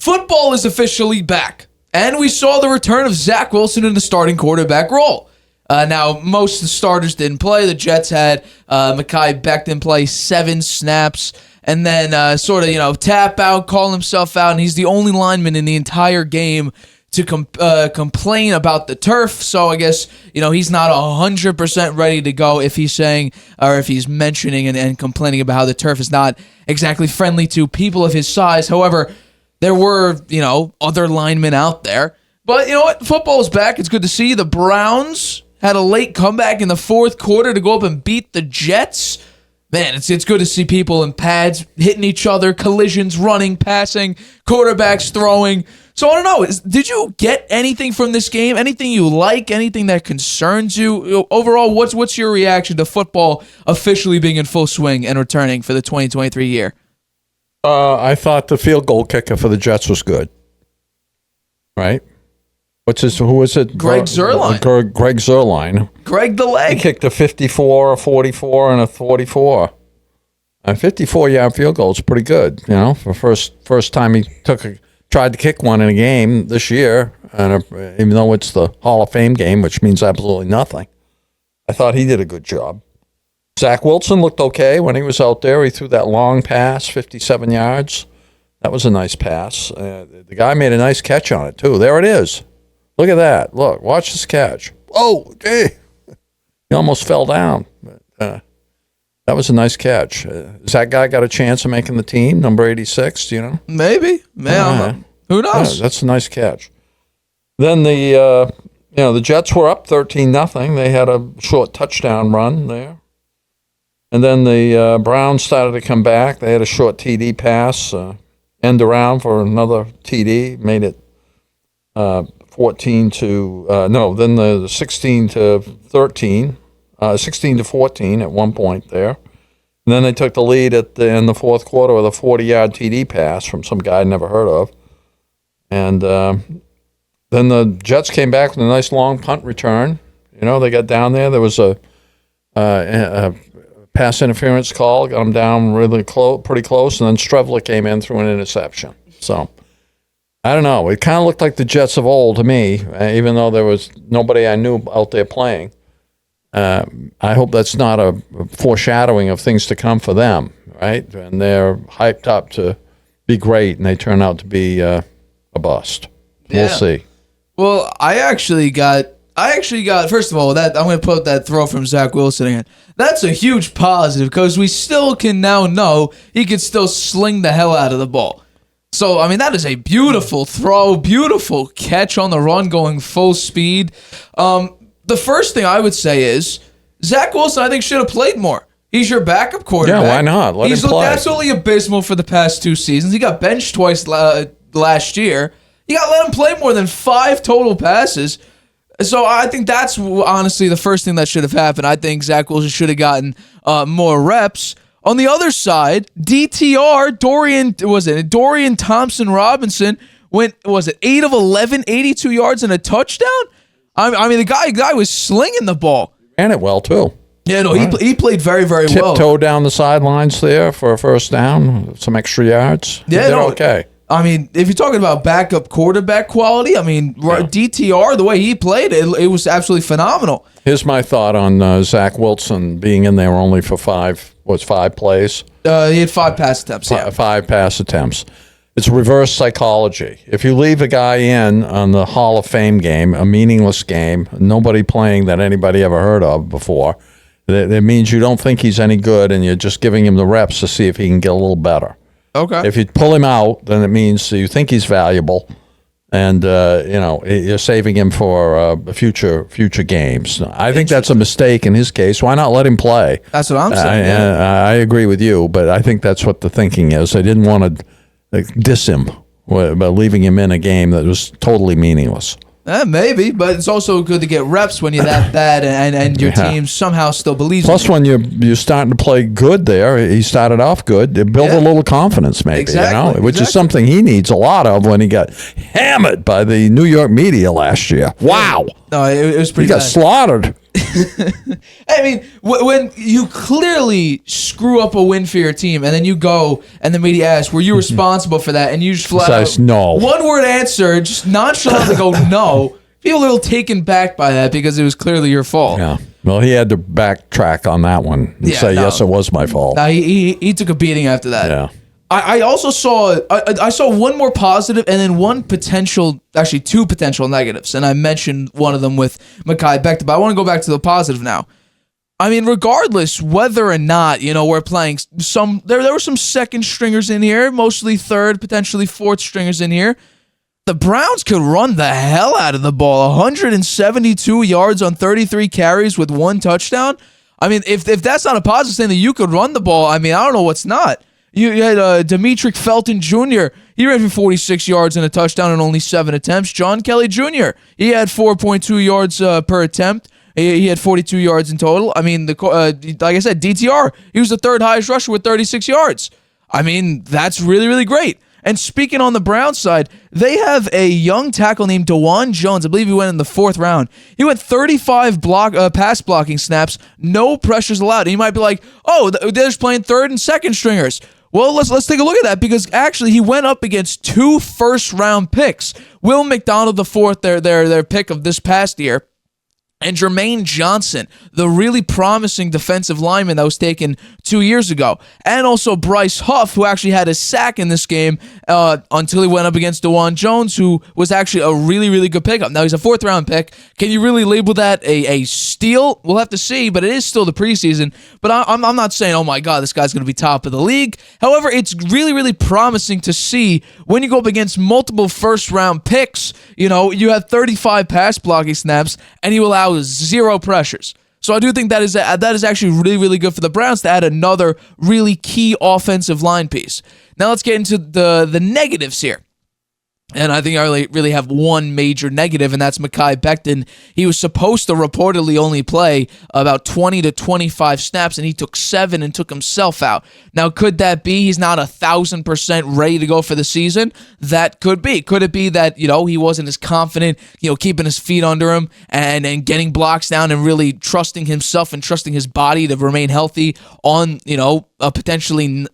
football is officially back, and we saw the return of Zach Wilson in the starting quarterback role. Now, most of the starters didn't play. The Jets had Mekhi Becton play 7 snaps, and then tap out, call himself out, and he's the only lineman in the entire game to complain about the turf. So I guess, he's not 100% ready to go if he's saying, or if he's mentioning and complaining about how the turf is not exactly friendly to people of his size. However, there were, other linemen out there. But you know what? Football is back. It's good to see. The Browns had a late comeback in the fourth quarter to go up and beat the Jets. Man, it's good to see people in pads hitting each other, collisions, running, passing, quarterbacks throwing. So I don't know, did you get anything from this game? Anything you like? Anything that concerns you? Overall, what's your reaction to football officially being in full swing and returning for the 2023 year? I thought the field goal kicker for the Jets was good. Right? Who was it? Greg Zuerlein. Greg Zuerlein. Greg the leg. He kicked a 54, a 44, and a 44. A 54-yard field goal is pretty good, for first time he tried to kick one in a game this year, and even though it's the Hall of Fame game, which means absolutely nothing. I thought he did a good job. Zach Wilson looked okay when he was out there. He threw that long pass, 57 yards. That was a nice pass. The guy made a nice catch on it, too. There it is. Look at that. Look, watch this catch. Oh, gee. He almost fell down. That was a nice catch. Has that guy got a chance of making the team, number 86, do you know? Maybe. Man, who knows? Yeah, that's a nice catch. Then the Jets were up 13-0. They had a short touchdown run there. And then the Browns started to come back. They had a short TD pass, end around for another TD, made it 16 to 13, 16 to 14 at one point there. And then they took the lead in the fourth quarter with a 40-yard TD pass from some guy I'd never heard of. And then the Jets came back with a nice long punt return. They got down there. There was a pass interference call, got them down really pretty close, and then Strevler came in through an interception. So I don't know. It kind of looked like the Jets of old to me, even though there was nobody I knew out there playing. I hope that's not a foreshadowing of things to come for them, right? And they're hyped up to be great, and they turn out to be a bust. We'll see. Well, I actually got. First of all, that I'm going to put that throw from Zach Wilson again. That's a huge positive because we still can now know he can still sling the hell out of the ball. So, that is a beautiful throw, beautiful catch on the run going full speed. The first thing I would say is Zach Wilson, I think, should have played more. He's your backup quarterback. Yeah, why not? Let him play. He's looked absolutely abysmal for the past 2 seasons. He got benched twice last year. You got to let him play more than 5 total passes. So I think that's honestly the first thing that should have happened. I think Zach Wilson should have gotten more reps. On the other side, DTR, Dorian Thompson-Robinson went, 8 of 11, 82 yards and a touchdown? The guy was slinging the ball. Ran it well, too. Yeah, no, he played very, very well. Tiptoe down the sidelines there for a first down, some extra yards. Yeah, okay. If you're talking about backup quarterback quality, DTR, the way he played, it was absolutely phenomenal. Here's my thought on Zach Wilson being in there only for 5 plays? He had 5 pass attempts, 5 pass attempts. It's reverse psychology. If you leave a guy in on the Hall of Fame game, a meaningless game, nobody playing that anybody ever heard of before, that means you don't think he's any good and you're just giving him the reps to see if he can get a little better. Okay. If you pull him out, then it means you think he's valuable, and you're saving him for future games. I think that's a mistake in his case. Why not let him play? That's what I'm saying. I agree with you, but I think that's what the thinking is. They didn't want to diss him by leaving him in a game that was totally meaningless. Maybe, but it's also good to get reps when you're that bad and your team somehow still believes Plus, in you. when you're starting to play good there, he started off good. It built a little confidence, maybe, which is something he needs a lot of when he got hammered by the New York media last year. Wow. No, it was pretty bad. He got slaughtered. I mean, when you clearly screw up a win for your team, and then you go, and the media asks, "Were you responsible for that?" And you just flat Says out, no. one word answer, just nonchalantly go no. Feel a little taken back by that because it was clearly your fault. Yeah. Well, he had to backtrack on that one and say, yes, it was my fault. He took a beating after that. Yeah. I also saw I saw one more positive and then two potential negatives, and I mentioned one of them with Mekhi Becton, but I want to go back to the positive now. I mean, regardless whether or not, we're playing there were some second stringers in here, mostly third, potentially fourth stringers in here. The Browns could run the hell out of the ball. 172 yards on 33 carries with 1 touchdown. I mean, if that's not a positive saying that you could run the ball, I mean, I don't know what's not. You had Demetric Felton Jr. He ran for 46 yards and a touchdown in only 7 attempts. John Kelly Jr. He had 4.2 yards per attempt. He had 42 yards in total. I mean, like I said, DTR, he was the third highest rusher with 36 yards. I mean, that's really, really great. And speaking on the Browns side, they have a young tackle named DeJuan Jones. I believe he went in the 4th round. He went 35 pass blocking snaps, no pressures allowed. And you might be like, oh, they're just playing third and second stringers. Well, let's take a look at that because actually he went up against 2 first-round picks. Will McDonald IV, their pick of this past year, and Jermaine Johnson, the really promising defensive lineman that was taken 2 years ago. And also Bryce Huff, who actually had a sack in this game until he went up against DeJuan Jones, who was actually a really, really good pickup. Now, he's a 4th-round pick. Can you really label that a steal? We'll have to see, but it is still the preseason. But I'm not saying, oh, my God, this guy's going to be top of the league. However, it's really, really promising to see when you go up against multiple first-round picks. You have 35 pass blocking snaps, and you allow 0 pressures. So I do think that is actually really, really good for the Browns to add another really key offensive line piece. Now let's get into the negatives here. And I think I really have one major negative, and that's Mekhi Becton. He was supposed to reportedly only play about 20 to 25 snaps, and he took 7 and took himself out. Now, could that be he's not 1,000% ready to go for the season? That could be. Could it be that, he wasn't as confident, keeping his feet under him and getting blocks down and really trusting himself and trusting his body to remain healthy on, a potentially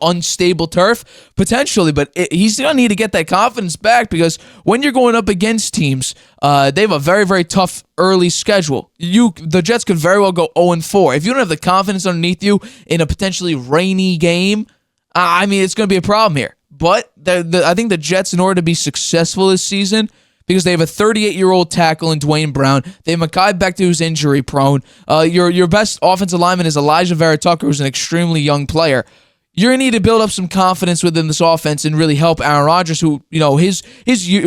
unstable turf? Potentially, but he's going to need to get that confidence back because when you're going up against teams, they have a very, very tough early schedule. The Jets could very well go 0-4. If you don't have the confidence underneath you in a potentially rainy game, it's going to be a problem here. But I think the Jets, in order to be successful this season, because they have a 38-year-old tackle in Dwayne Brown. They have Mekhi Becton, who's injury-prone. Your best offensive lineman is Elijah Vera Tucker, who's an extremely young player. You're going to need to build up some confidence within this offense and really help Aaron Rodgers, who, his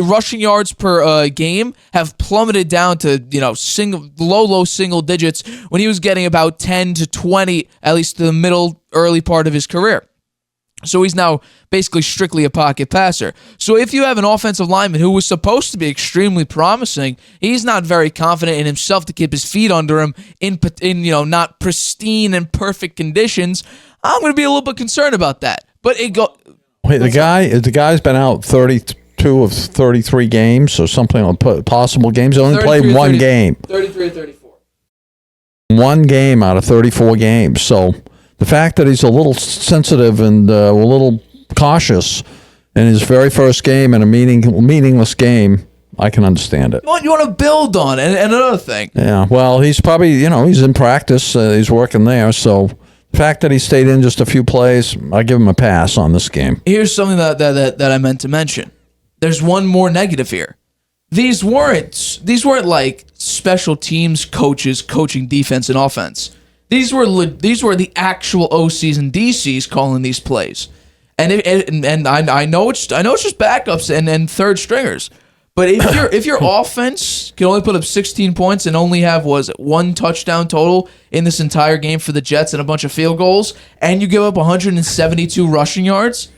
rushing yards per game have plummeted down to, low single digits when he was getting about 10 to 20, at least the early part of his career. So he's now basically strictly a pocket passer. So if you have an offensive lineman who was supposed to be extremely promising, he's not very confident in himself to keep his feet under him in not pristine and perfect conditions. I'm going to be a little bit concerned about that. But Wait, the guy's been out 32 of 33 games or something on possible games. He only played one game. 33 or 34. One game out of 34 games. So the fact that he's a little sensitive and a little cautious in his very first game in a meaningless game, I can understand it. You want to build on it. And another thing. Yeah, well, he's probably, he's in practice. He's working there. So the fact that he stayed in just a few plays, I give him a pass on this game. Here's something that I meant to mention. There's one more negative here. These weren't like special teams coaches coaching defense and offense. These were the actual OCs and DCs calling these plays, and I know it's just backups and third stringers. But if your offense can only put up 16 points and only have 1 touchdown total in this entire game for the Jets and a bunch of field goals, and you give up 172 rushing yards,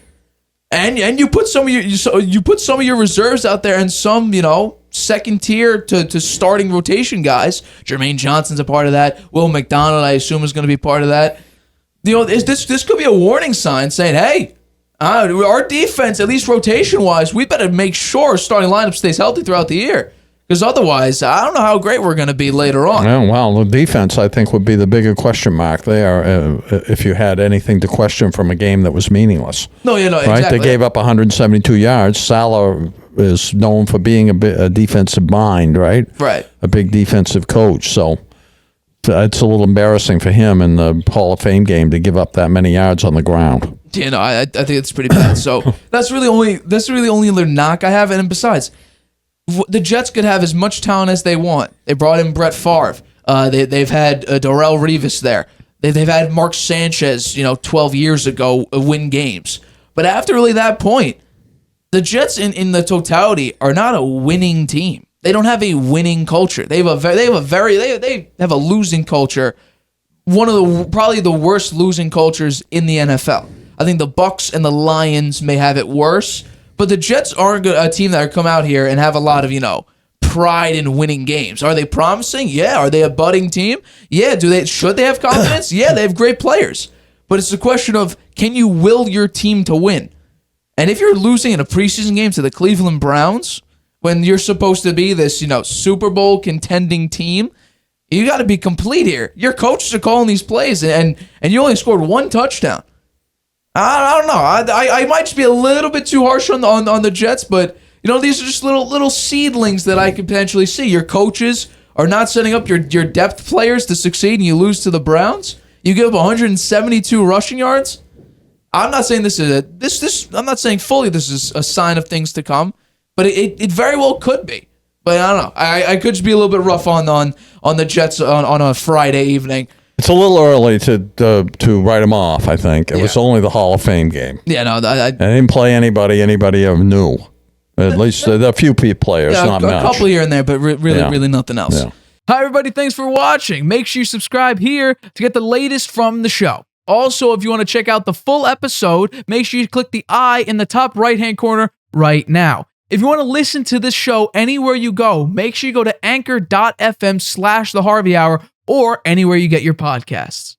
and you put some of your reserves out there and some second tier to starting rotation guys. Jermaine Johnson's a part of that. Will McDonald, I assume, is going to be part of that. This could be a warning sign saying, hey, our defense, at least rotation-wise, we better make sure our starting lineup stays healthy throughout the year. Because otherwise, I don't know how great we're going to be later on. Yeah, well, the defense, I think, would be the bigger question mark there if you had anything to question from a game that was meaningless. No, Right? exactly. They gave up 172 yards. Salah is known for being a defensive mind, right? Right. A big defensive coach. So it's a little embarrassing for him in the Hall of Fame game to give up that many yards on the ground. I think it's pretty bad. So that's really the only other knock I have. And besides, the Jets could have as much talent as they want. They brought in Brett Favre. They've had Darrelle Revis there. They've had Mark Sanchez, 12 years ago win games. But after really that point, the Jets in the totality are not a winning team. They don't have a winning culture. They have a losing culture. One of probably the worst losing cultures in the NFL. I think the Bucs and the Lions may have it worse, but the Jets aren't a team that come out here and have a lot of, pride in winning games. Are they promising? Yeah. Are they a budding team? Yeah. Should they have confidence? Yeah, they have great players. But it's a question of, can you will your team to win? And if you're losing in a preseason game to the Cleveland Browns, when you're supposed to be this, Super Bowl contending team, you got to be complete here. Your coaches are calling these plays, and you only scored one touchdown. I don't know. I might just be a little bit too harsh on the Jets, but these are just little seedlings that I could potentially see. Your coaches are not setting up your depth players to succeed, and you lose to the Browns. You give up 172 rushing yards. I'm not saying this is I'm not saying fully this is a sign of things to come, but it very well could be. But I don't know. I could just be a little bit rough on the Jets on a Friday evening. It's a little early to write them off, I think. It was only the Hall of Fame game. Yeah, no. I didn't play anybody new. At least a few players, not much. A couple here and there, but really nothing else. Yeah. Hi, everybody. Thanks for watching. Make sure you subscribe here to get the latest from the show. Also, if you want to check out the full episode, make sure you click the I in the top right-hand corner right now. If you want to listen to this show anywhere you go, make sure you go to anchor.fm/The Harvey Hour or anywhere you get your podcasts.